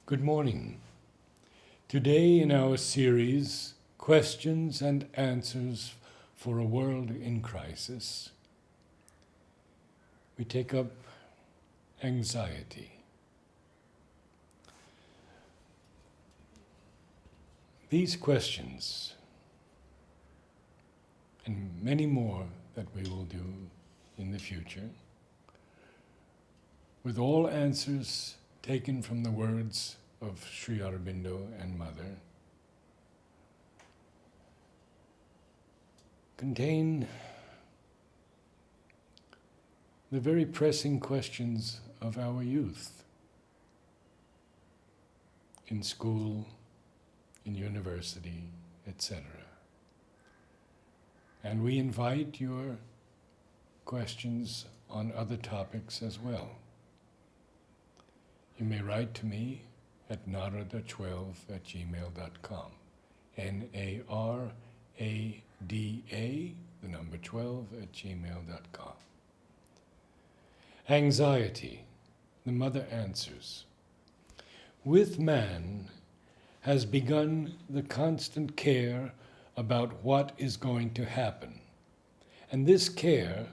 Good morning. Today in our series, Questions and Answers for a World in Crisis, we take up anxiety. These questions, and many more that we will do in the future, with all answers taken from the words of Sri Aurobindo and Mother, contain the very pressing questions of our youth in school, in university, etc. And we invite your questions on other topics as well. You may write to me at narada12@gmail.com. NARADA, the number 12, @gmail.com. Anxiety, the Mother answers. With man has begun the constant care about what is going to happen, and this care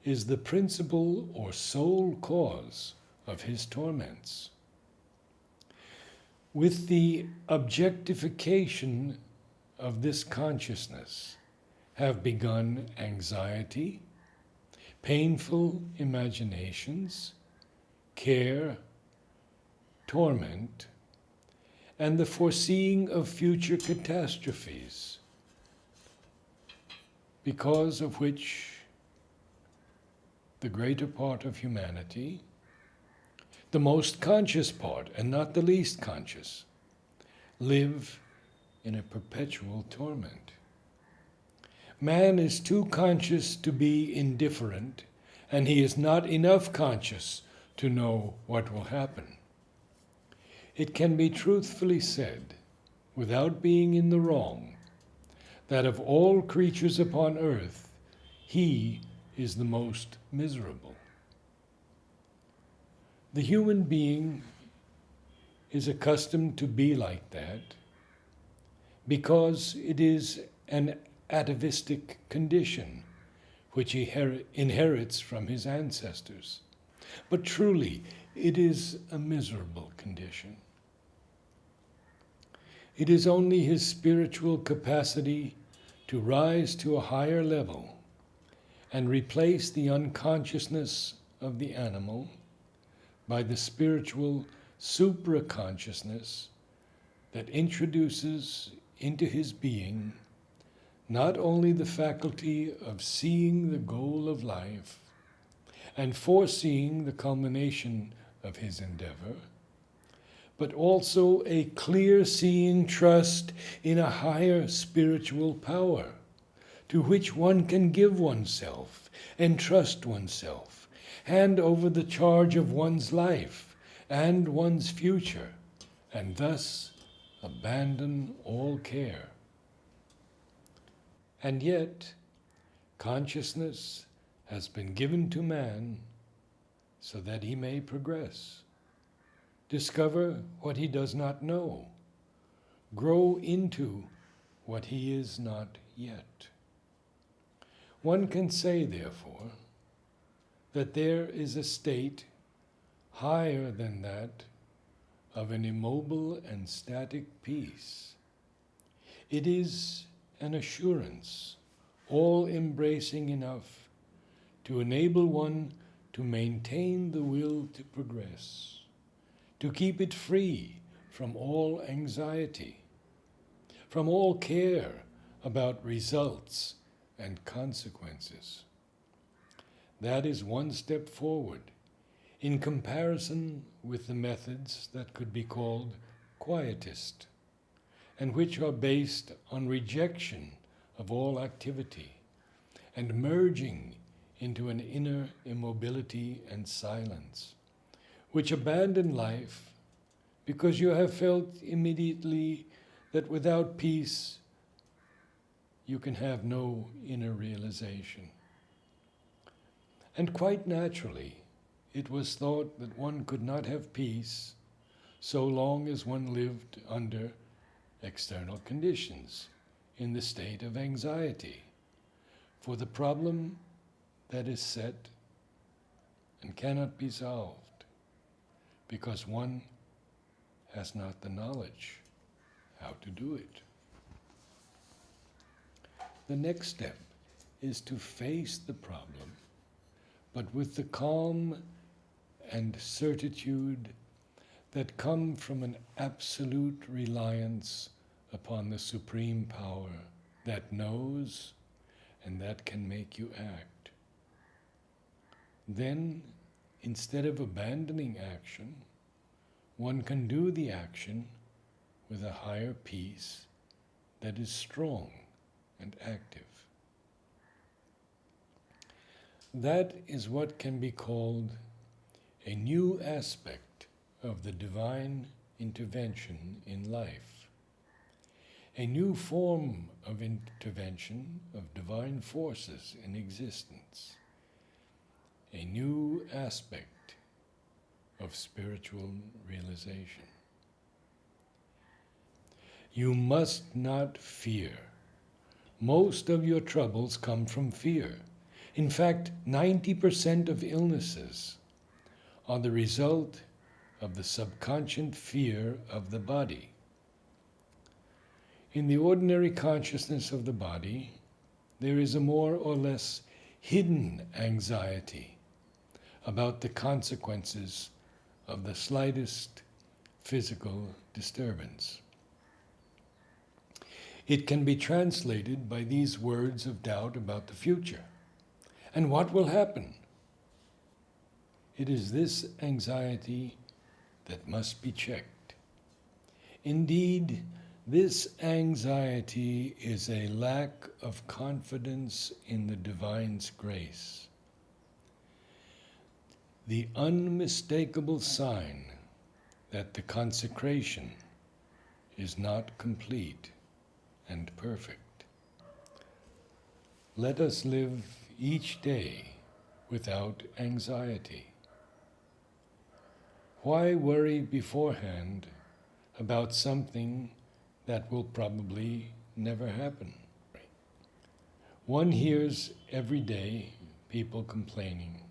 is the principal or sole cause of his torments. With the objectification of this consciousness have begun anxiety, painful imaginations, care, torment, and the foreseeing of future catastrophes, because of which the greater part of humanity, the most conscious part, and not the least conscious, live in a perpetual torment. Man is too conscious to be indifferent, and he is not enough conscious to know what will happen. It can be truthfully said, without being in the wrong, that of all creatures upon earth, he is the most miserable. The human being is accustomed to be like that because it is an atavistic condition which he inherits from his ancestors. But truly, it is a miserable condition. It is only his spiritual capacity to rise to a higher level and replace the unconsciousness of the animal by the spiritual supraconsciousness that introduces into his being not only the faculty of seeing the goal of life and foreseeing the culmination of his endeavor, but also a clear-seeing trust in a higher spiritual power to which one can give oneself and trust oneself, hand over the charge of one's life and one's future, and thus abandon all care. And yet, consciousness has been given to man so that he may progress, discover what he does not know, grow into what he is not yet. One can say, therefore, that there is a state higher than that of an immobile and static peace. It is an assurance, all-embracing enough to enable one to maintain the will to progress, to keep it free from all anxiety, from all care about results and consequences. That is one step forward in comparison with the methods that could be called quietist, and which are based on rejection of all activity and merging into an inner immobility and silence, which abandon life because you have felt immediately that without peace you can have no inner realization. And quite naturally, it was thought that one could not have peace so long as one lived under external conditions in the state of anxiety for the problem that is set and cannot be solved because one has not the knowledge how to do it. The next step is to face the problem, but with the calm and certitude that come from an absolute reliance upon the supreme power that knows and that can make you act. Then, instead of abandoning action, one can do the action with a higher peace that is strong and active. That is what can be called a new aspect of the divine intervention in life, a new form of intervention of divine forces in existence, a new aspect of spiritual realization. You must not fear. Most of your troubles come from fear. In fact, 90% of illnesses are the result of the subconscious fear of the body. In the ordinary consciousness of the body, there is a more or less hidden anxiety about the consequences of the slightest physical disturbance. It can be translated by these words of doubt about the future. And what will happen? It is this anxiety that must be checked. Indeed, this anxiety is a lack of confidence in the divine's grace. The unmistakable sign that the consecration is not complete and perfect. Let us live each day without anxiety. Why worry beforehand about something that will probably never happen? One hears every day people complaining,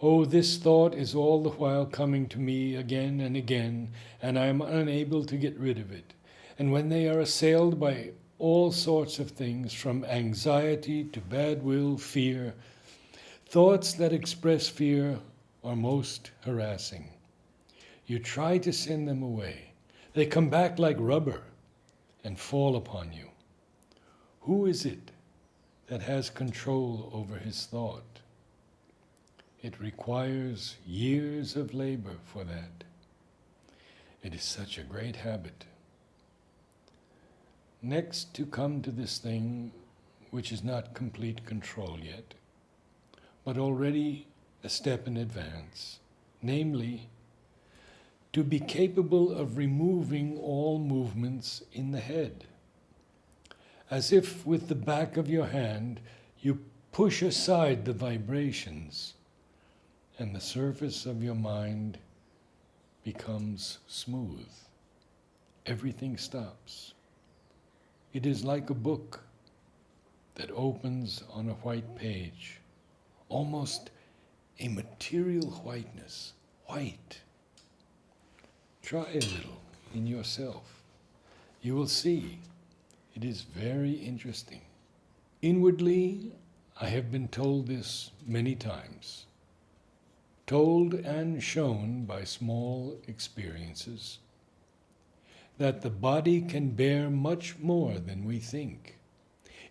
"Oh, this thought is all the while coming to me again and again, and I am unable to get rid of it." And when they are assailed by all sorts of things, from anxiety to bad will, fear, thoughts that express fear are most harassing. You try to send them away. They come back like rubber and fall upon you. Who is it that has control over his thought? It requires years of labor for that. It is such a great habit. Next to come to this thing, which is not complete control yet, but already a step in advance, namely, to be capable of removing all movements in the head, as if with the back of your hand you push aside the vibrations and the surface of your mind becomes smooth. Everything stops. It is like a book that opens on a white page, almost a material whiteness, white. Try a little in yourself. You will see it is very interesting. Inwardly, I have been told this many times, told and shown by small experiences, that the body can bear much more than we think,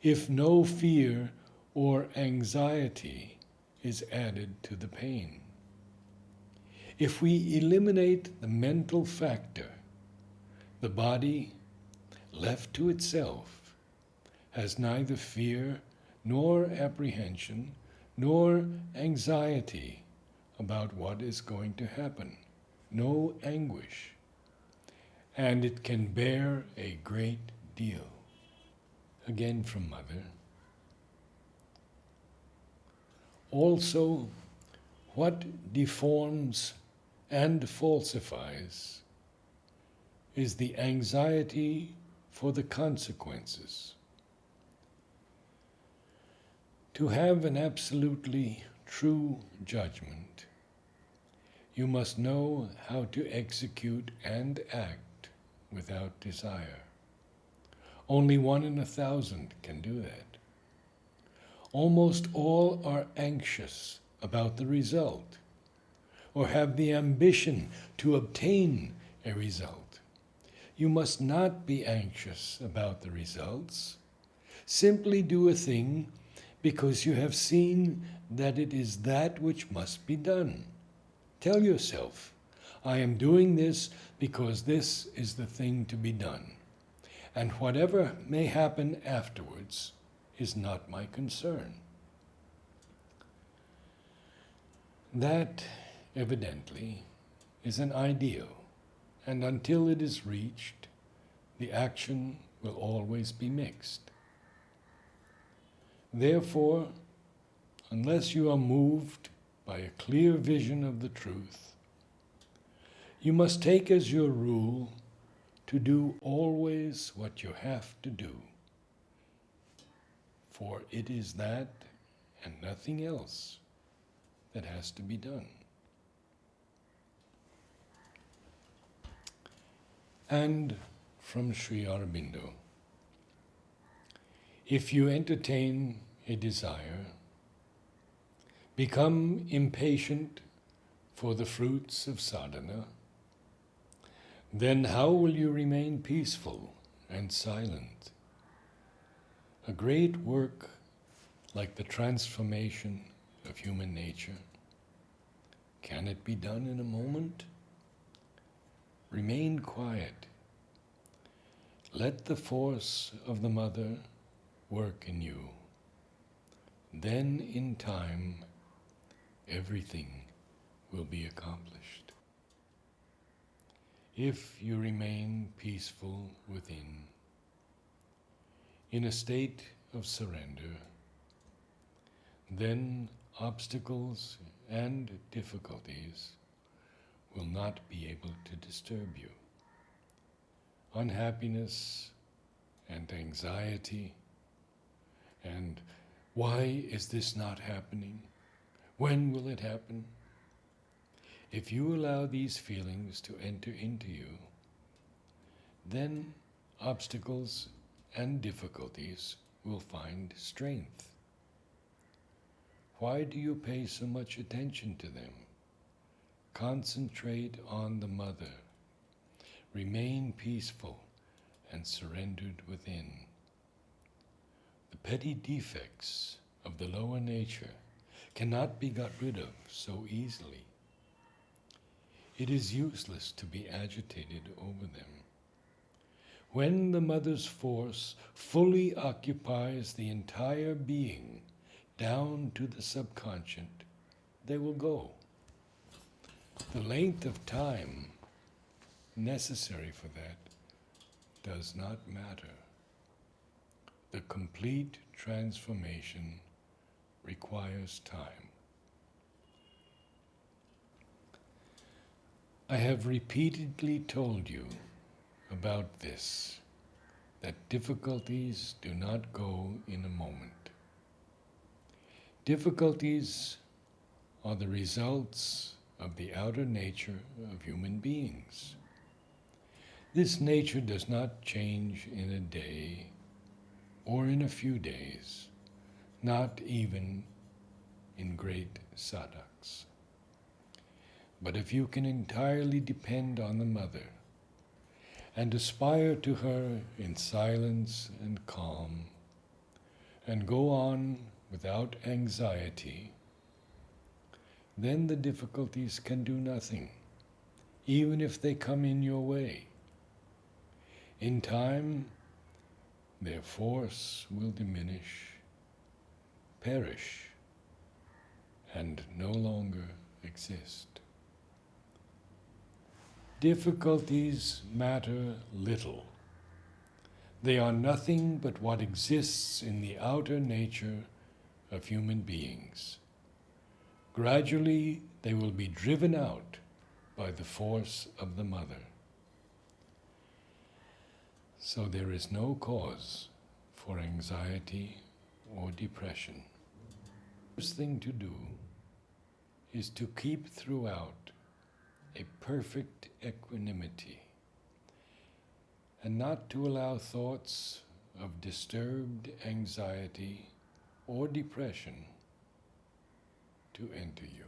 if no fear or anxiety is added to the pain. If we eliminate the mental factor, the body, left to itself, has neither fear nor apprehension nor anxiety about what is going to happen, no anguish, and it can bear a great deal. Again from Mother. Also, what deforms and falsifies is the anxiety for the consequences. To have an absolutely true judgment, you must know how to execute and act without desire. Only 1 in 1,000 can do that. Almost all are anxious about the result, or have the ambition to obtain a result. You must not be anxious about the results. Simply do a thing because you have seen that it is that which must be done. Tell yourself, I am doing this because this is the thing to be done, and whatever may happen afterwards is not my concern. That, evidently, is an ideal, and until it is reached, the action will always be mixed. Therefore, unless you are moved by a clear vision of the truth, you must take as your rule to do always what you have to do, for it is that and nothing else that has to be done. And from Sri Aurobindo, if you entertain a desire, become impatient for the fruits of sadhana, then how will you remain peaceful and silent? A great work like the transformation of human nature, can it be done in a moment? Remain quiet. Let the force of the mother work in you. Then in time, everything will be accomplished. If you remain peaceful within, in a state of surrender, then obstacles and difficulties will not be able to disturb you. Unhappiness and anxiety and why is this not happening? When will it happen? If you allow these feelings to enter into you, then obstacles and difficulties will find strength. Why do you pay so much attention to them? Concentrate on the mother. Remain peaceful and surrendered within. The petty defects of the lower nature cannot be got rid of so easily. It is useless to be agitated over them. When the mother's force fully occupies the entire being, down to the subconscious, they will go. The length of time necessary for that does not matter. The complete transformation requires time. I have repeatedly told you about this, that difficulties do not go in a moment. Difficulties are the results of the outer nature of human beings. This nature does not change in a day or in a few days, not even in great sadhaks. But if you can entirely depend on the mother and aspire to her in silence and calm, and go on without anxiety, then the difficulties can do nothing, even if they come in your way. In time, their force will diminish, perish, and no longer exist. Difficulties matter little. They are nothing but what exists in the outer nature of human beings. Gradually, they will be driven out by the force of the mother. So there is no cause for anxiety or depression. The first thing to do is to keep throughout a perfect equanimity and not to allow thoughts of disturbed anxiety or depression to enter you.